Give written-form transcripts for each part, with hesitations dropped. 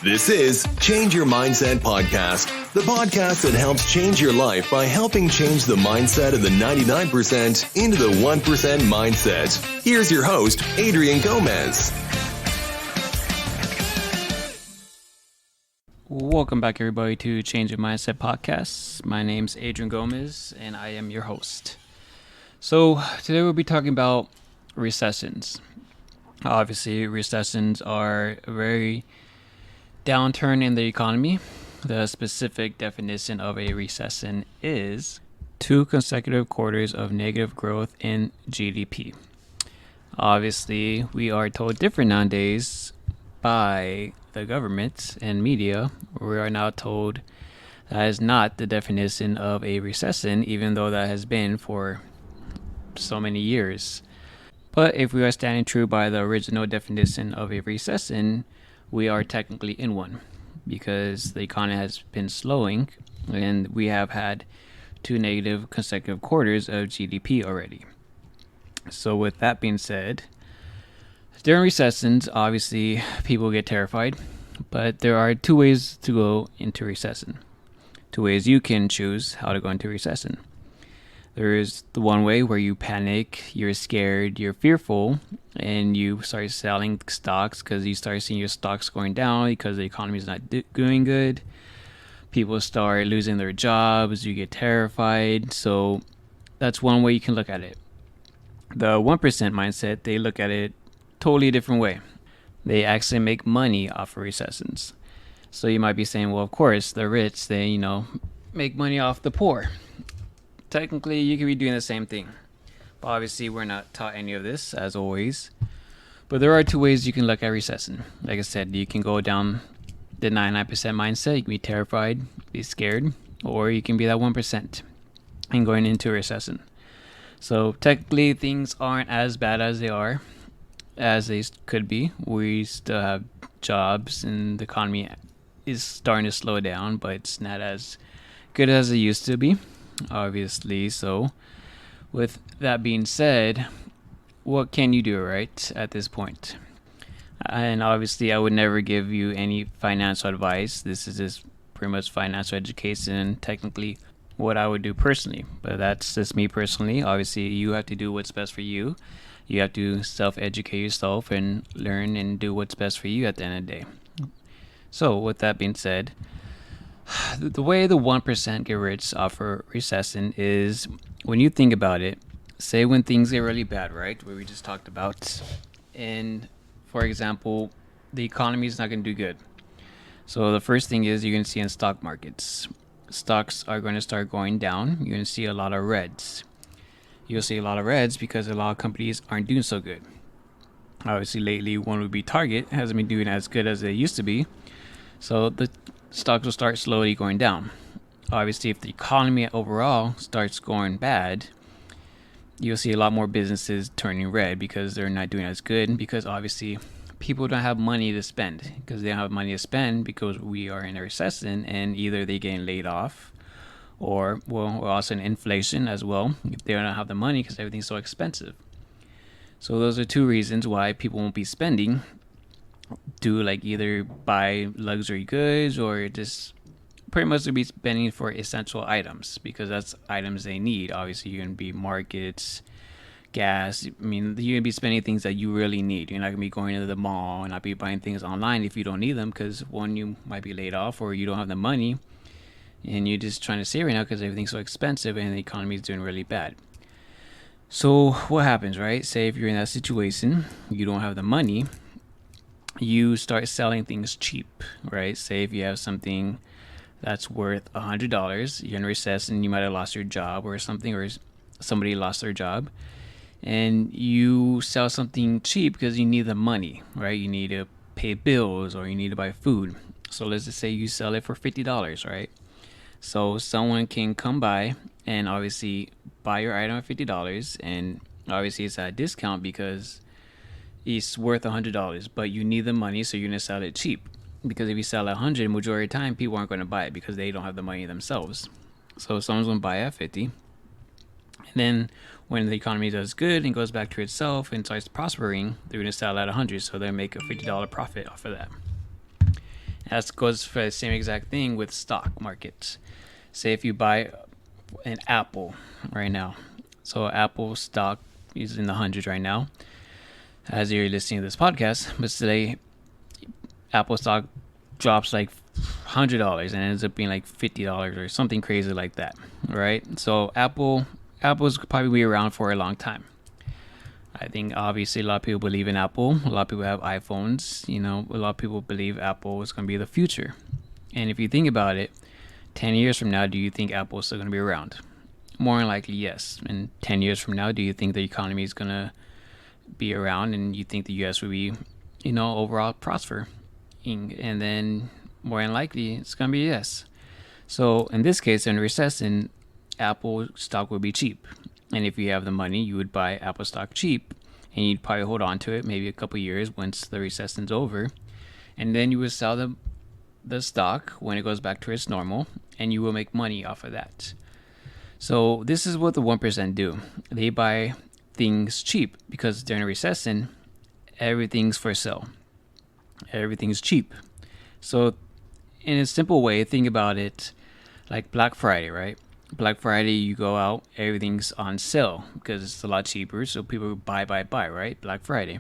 This is Change Your Mindset Podcast, the podcast that helps change your life by helping change the mindset of the 99% into the 1% mindset. Here's your host, Adrian Gomez. Welcome back, everybody, to Change Your Mindset Podcast. My name's Adrian Gomez, and I am your host. So today we'll be talking about recessions. Obviously, recessions are a very downturn in the economy. The specific definition of a recession is 2 consecutive quarters of negative growth in GDP. Obviously, we are told different nowadays by the government and media. We are now told that is not the definition of a recession, even though that has been for so many years. But if we are standing true by the original definition of a recession, we are technically in one, because the economy has been slowing and we have had 2 negative consecutive quarters of GDP already. So with that being said, during recessions, obviously people get terrified, but there are 2 ways to go into recession. 2 ways you can choose how to go into recession. There is the one way where you panic, you're scared, you're fearful, and you start selling stocks because you start seeing your stocks going down because the economy is not doing good. People start losing their jobs, you get terrified. So that's one way you can look at it. The 1% mindset, they look at it totally different way. They actually make money off of recessions. So you might be saying, well, of course, the rich, they, make money off the poor. Technically, you could be doing the same thing. But obviously, we're not taught any of this, as always. But there are 2 ways you can look at recession. Like I said, you can go down the 99% mindset. You can be terrified, be scared. Or you can be that 1% and going into a recession. So technically, things aren't as bad as they are, as they could be. We still have jobs and the economy is starting to slow down, but it's not as good as it used to be. Obviously. So with that being said, what can you do, right, at this point? And obviously, I would never give you any financial advice. This is just pretty much financial education, technically what I would do personally. But that's just me personally. Obviously, you have to do what's best for you. You have to self-educate yourself and learn and do what's best for you at the end of the day. So with that being said, the way the 1% get rich off a recession is, when you think about it, say when things get really bad, right? Where we just talked about. And for example, the economy is not going to do good. So the first thing is you're going to see in stock markets. Stocks are going to start going down. You're going to see a lot of reds. You'll see a lot of reds because a lot of companies aren't doing so good. Obviously, lately, one would be Target. Hasn't been doing as good as they used to be. So the stocks will start slowly going down. Obviously, if the economy overall starts going bad, you'll see a lot more businesses turning red because they're not doing as good, because obviously people don't have money to spend, because they don't have money to spend because we are in a recession, and either they're getting laid off or, well, we're also in inflation as well. If they don't have the money because everything's so expensive. So those are 2 reasons why people won't be spending. Do like either buy luxury goods or just pretty much to be spending for essential items, because that's items they need. Obviously, you're going to be markets, gas. I mean, you're going to be spending things that you really need. You're not going to be going to the mall and not be buying things online if you don't need them, because one, you might be laid off or you don't have the money and you're just trying to save right now because everything's so expensive and the economy is doing really bad. So what happens, right? Say if you're in that situation, you don't have the money, you start selling things cheap, right? Say if you have something that's worth $100, you're in a recession, you might have lost your job or something, or somebody lost their job, and you sell something cheap because you need the money, right? You need to pay bills or you need to buy food. So let's just say you sell it for $50, right? So someone can come by and obviously buy your item at $50, and obviously it's at a discount because it's worth $100, but you need the money, so you're going to sell it cheap. Because if you sell at $100, majority of the time, people aren't going to buy it because they don't have the money themselves. So someone's going to buy it at $50. And then when the economy does good and goes back to itself and starts prospering, they're going to sell at $100, so they'll make a $50 profit off of that. That goes for the same exact thing with stock markets. Say if you buy an Apple right now, so Apple stock is in the hundreds right now as you're listening to this podcast. But today, Apple stock drops like $100 and ends up being like $50 or something crazy like that, right? So Apple's probably be around for a long time. I think obviously a lot of people believe in Apple. A lot of people have iPhones. A lot of people believe Apple is going to be the future. And if you think about it, 10 years from now, do you think Apple is still going to be around? More than likely, yes. And 10 years from now, do you think the economy is going to be around and you think the U.S. will be, overall prospering? And then more than likely, it's going to be yes. So in this case, in a recession, Apple stock will be cheap. And if you have the money, you would buy Apple stock cheap, and you'd probably hold on to it maybe a couple years once the recession's over, and then you would sell the stock when it goes back to its normal, and you will make money off of that. So this is what the 1% do. They buy things cheap because during a recession, everything's for sale. Everything's cheap. So in a simple way, think about it like Black Friday, right? Black Friday, you go out, everything's on sale because it's a lot cheaper. So people buy, right? Black Friday.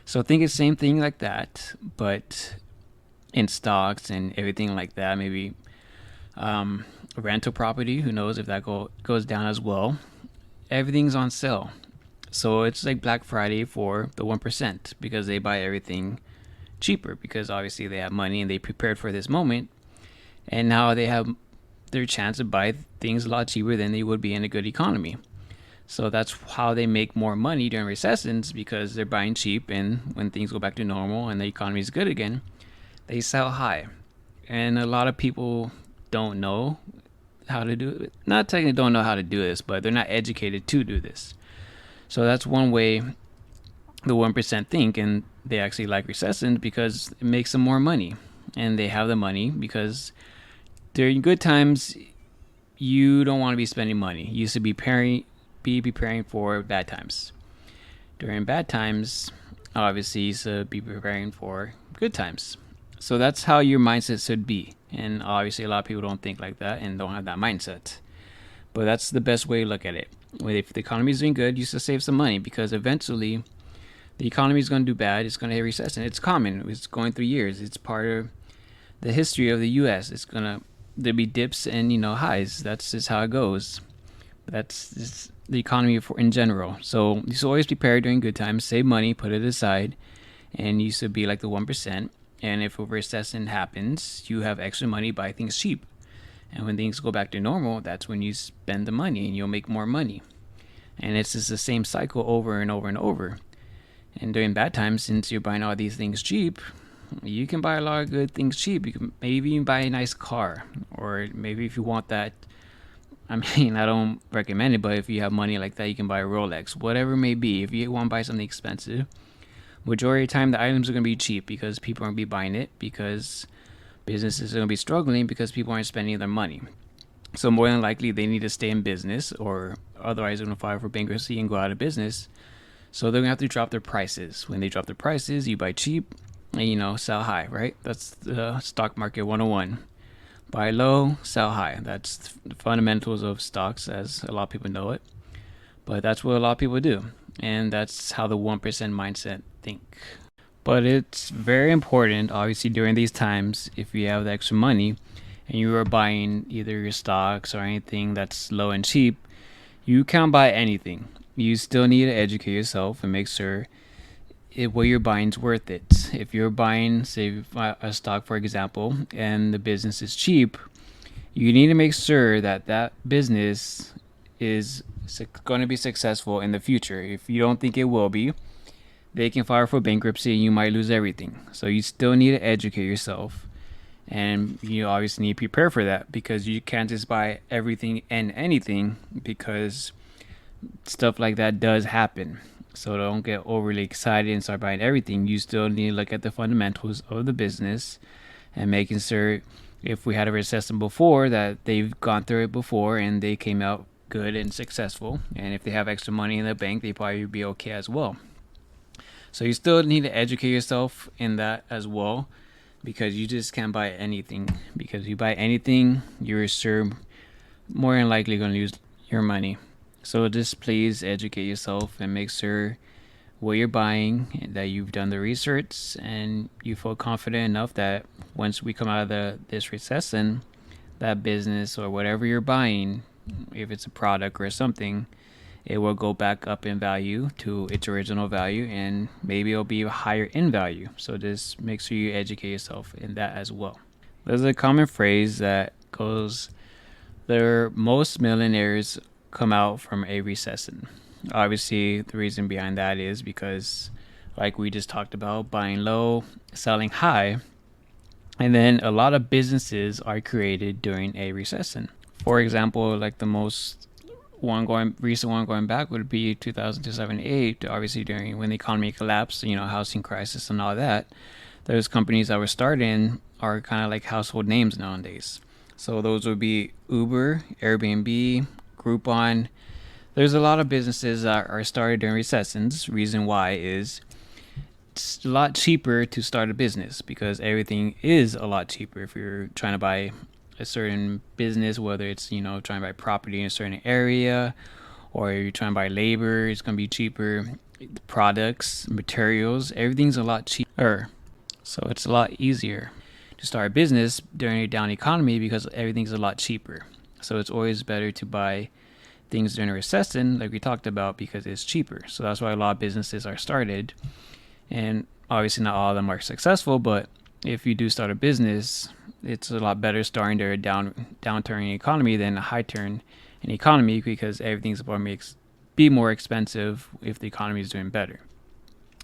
So think it's the same thing like that, but in stocks and everything like that. Maybe rental property, who knows if that goes down as well. Everything's on sale. So it's like Black Friday for the 1% because they buy everything cheaper because obviously they have money and they prepared for this moment. And now they have their chance to buy things a lot cheaper than they would be in a good economy. So that's how they make more money during recessions because they're buying cheap, and when things go back to normal and the economy is good again, they sell high. And a lot of people don't know how to do it. Not technically don't know how to do this, but they're not educated to do this. So that's one way the 1% think, and they actually like recessions because it makes them more money. And they have the money because during good times, you don't want to be spending money. You used to be preparing for bad times. During bad times, obviously, you should be preparing for good times. So that's how your mindset should be. And obviously, a lot of people don't think like that and don't have that mindset. But that's the best way to look at it. If the economy is doing good, you should save some money because eventually the economy is going to do bad. It's going to hit a recession. It's common. It's going through years. It's part of the history of the U.S. There'll be dips and highs. That's just how it goes. That's just the economy in general. So you should always prepare during good times, save money, put it aside, and you should be like the 1%. And if a recession happens, you have extra money, buy things cheap. And when things go back to normal, that's when you spend the money and you'll make more money. And it's just the same cycle over and over and over. And during bad times, since you're buying all these things cheap, you can buy a lot of good things cheap. You can maybe even buy a nice car, or maybe if you want that, I don't recommend it, but if you have money like that, you can buy a Rolex, whatever it may be. If you want to buy something expensive, majority of the time the items are going to be cheap because people aren't be buying it because businesses are going to be struggling because people aren't spending their money. So more than likely they need to stay in business, or otherwise they're going to file for bankruptcy and go out of business. So they're going to have to drop their prices. When they drop their prices, you buy cheap and sell high, right? That's the stock market 101. Buy low, sell high. That's the fundamentals of stocks as a lot of people know it. But that's what a lot of people do. And that's how the 1% mindset think. But it's very important, obviously, during these times, if you have the extra money and you are buying either your stocks or anything that's low and cheap, you can't buy anything. You still need to educate yourself and make sure what you're buying is worth it. If you're buying, say, a stock, for example, and the business is cheap, you need to make sure that that business is going to be successful in the future. If you don't think it will be, they can file for bankruptcy and you might lose everything. So you still need to educate yourself, and you obviously need to prepare for that because you can't just buy everything and anything because stuff like that does happen. So don't get overly excited and start buying everything. You still need to look at the fundamentals of the business and making sure if we had a recession before that they've gone through it before and they came out good and successful. And if they have extra money in the bank, they probably be okay as well. So you still need to educate yourself in that as well because you just can't buy anything. Because you buy anything, you're sure more than likely going to lose your money. So just please educate yourself and make sure what you're buying, that you've done the research and you feel confident enough that once we come out of this recession, that business or whatever you're buying, if it's a product or something, it will go back up in value to its original value, and maybe it'll be higher in value. So just make sure you educate yourself in that as well. There's a common phrase that goes, most millionaires come out from a recession. Obviously, the reason behind that is because, like we just talked about, buying low, selling high, and then a lot of businesses are created during a recession. For example, like the most recent one going back would be 2007-8, obviously during when the economy collapsed, housing crisis and all that. Those companies that were starting are kind of like household names nowadays. So those would be Uber, Airbnb, Groupon. There's a lot of businesses that are started during recessions. Reason why is it's a lot cheaper to start a business because everything is a lot cheaper. If you're trying to buy a certain business, whether it's trying to buy property in a certain area, or you're trying to buy labor, it's going to be cheaper. Products, materials, everything's a lot cheaper. So it's a lot easier to start a business during a down economy because everything's a lot cheaper. So it's always better to buy things during a recession, like we talked about, because it's cheaper. So that's why a lot of businesses are started, and obviously not all of them are successful, but if you do start a business, it's a lot better starting during a downturn in the economy than a high turn in the economy, because everything's going to be more expensive if the economy is doing better.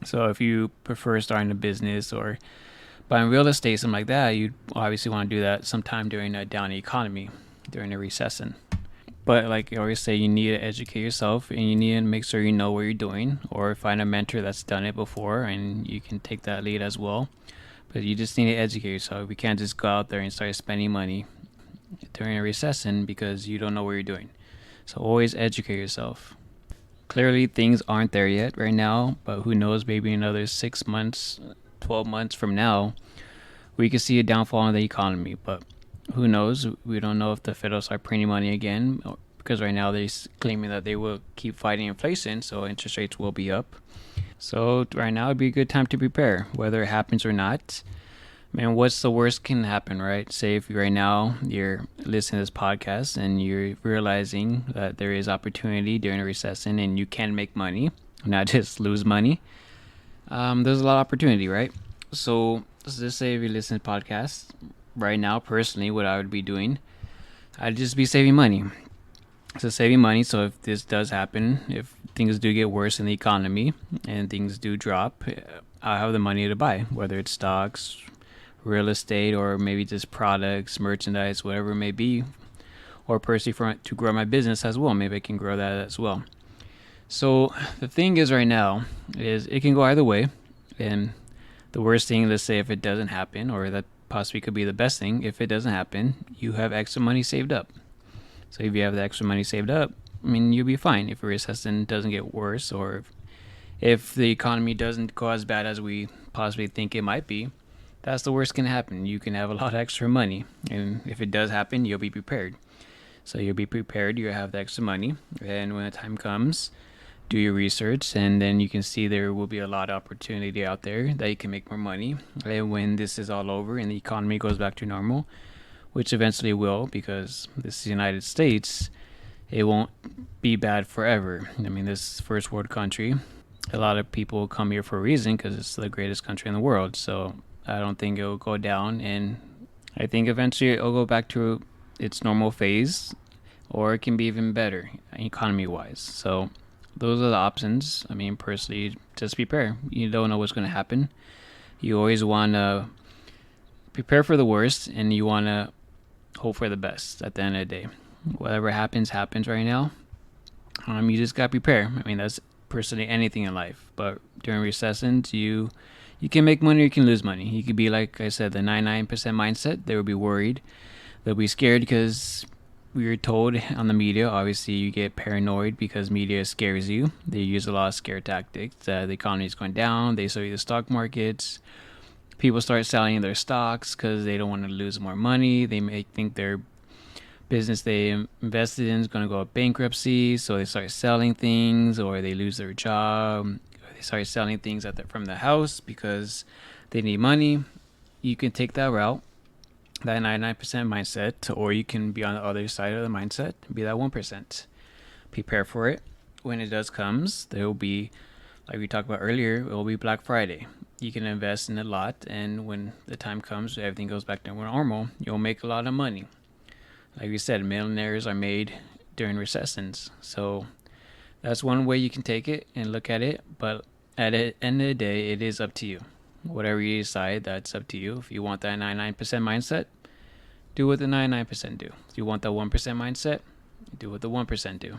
So if you prefer starting a business or buying real estate, something like that, you obviously want to do that sometime during a down economy, during a recession. But like I always say, you need to educate yourself, and you need to make sure you know what you're doing, or find a mentor that's done it before and you can take that lead as well. But you just need to educate yourself. You can't just go out there and start spending money during a recession because you don't know what you're doing. So always educate yourself. Clearly things aren't there yet right now, but who knows, maybe another 6 months, 12 months from now, we could see a downfall in the economy. But who knows? We don't know if the Fed will start printing money again, because right now they're claiming that they will keep fighting inflation, so interest rates will be up. So right now would be a good time to prepare, whether it happens or not. Man, what's the worst can happen, right? Say if right now you're listening to this podcast and you're realizing that there is opportunity during a recession and you can make money, not just lose money. There's a lot of opportunity, right? So let's just say if you listen to podcasts right now, personally, what I would be doing, I'd just be saving money. So saving money, so if this does happen, if things do get worse in the economy and things do drop, I'll have the money to buy, whether it's stocks, real estate, or maybe just products, merchandise, whatever it may be, or personally to grow my business as well. Maybe I can grow that as well. So the thing is right now is it can go either way, and the worst thing, let's say if it doesn't happen, or that possibly could be the best thing, if it doesn't happen, you have extra money saved up. So if you have the extra money saved up, I mean, you'll be fine if a recession doesn't get worse, or if the economy doesn't go as bad as we possibly think it might be. That's the worst can happen. You can have a lot of extra money, and if it does happen, you'll be prepared. So you'll be prepared, you'll have the extra money, and when the time comes, do your research, and then you can see there will be a lot of opportunity out there that you can make more money. And when this is all over and the economy goes back to normal, which eventually will, because this is the United States, it won't be bad forever. I mean, this first world country, a lot of people come here for a reason because it's the greatest country in the world. So I don't think it'll go down, and I think eventually it'll go back to its normal phase, or it can be even better economy-wise. So those are the options. I mean, personally, just prepare. You don't know what's going to happen. You always want to prepare for the worst, and you want to hope for the best at the end of the day. Whatever happens right now. You just got to prepare. I mean, that's personally anything in life. But during recessions, you can make money or you can lose money. You could be, like I said, the 99% mindset. They will be worried. They'll be scared because we were told on the media, obviously you get paranoid because media scares you. They use a lot of scare tactics. The economy is going down. They show you the stock markets. People start selling their stocks because they don't want to lose more money. They may think their business they invested in is going to go bankruptcy, so they start selling things, or they lose their job, or they start selling things from the house because they need money. You can take that route, that 99% mindset, or you can be on the other side of the mindset and be that 1%. Prepare for it. When it does comes, there will be, like we talked about earlier, it will be Black Friday. You can invest in a lot, and when the time comes, everything goes back to normal, you'll make a lot of money. Like we said, millionaires are made during recessions. So that's one way you can take it and look at it. But at the end of the day, it is up to you. Whatever you decide, that's up to you. If you want that 99% mindset, do what the 99% do. If you want that 1% mindset, do what the 1% do.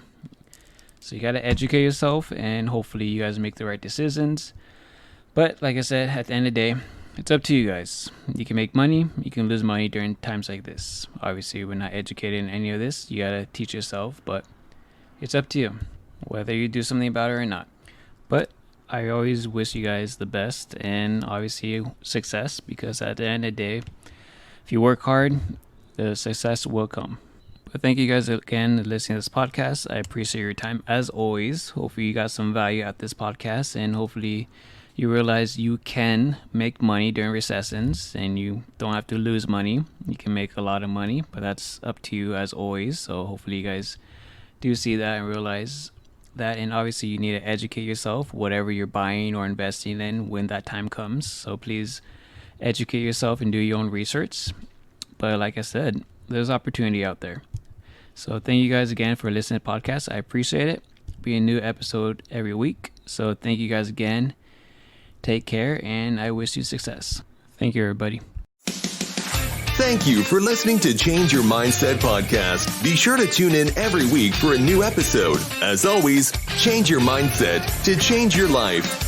So you got to educate yourself, and hopefully you guys make the right decisions. But like I said, at the end of the day, it's up to you guys. You can make money, you can lose money during times like this. Obviously, we're not educated in any of this. You got to teach yourself, but it's up to you, whether you do something about it or not. But I always wish you guys the best, and obviously success, because at the end of the day, if you work hard, the success will come. But thank you guys again for listening to this podcast. I appreciate your time as always. Hopefully you got some value at this podcast, and hopefully you realize you can make money during recessions and you don't have to lose money. You can make a lot of money, but that's up to you as always. So hopefully you guys do see that and realize that. And obviously you need to educate yourself, whatever you're buying or investing in when that time comes. So please educate yourself and do your own research. But like I said, there's opportunity out there. So thank you guys again for listening to the podcast. I appreciate it. Be a new episode every week. So thank you guys again. Take care, and I wish you success. Thank you, everybody. Thank you for listening to Change Your Mindset podcast. Be sure to tune in every week for a new episode. As always, change your mindset to change your life.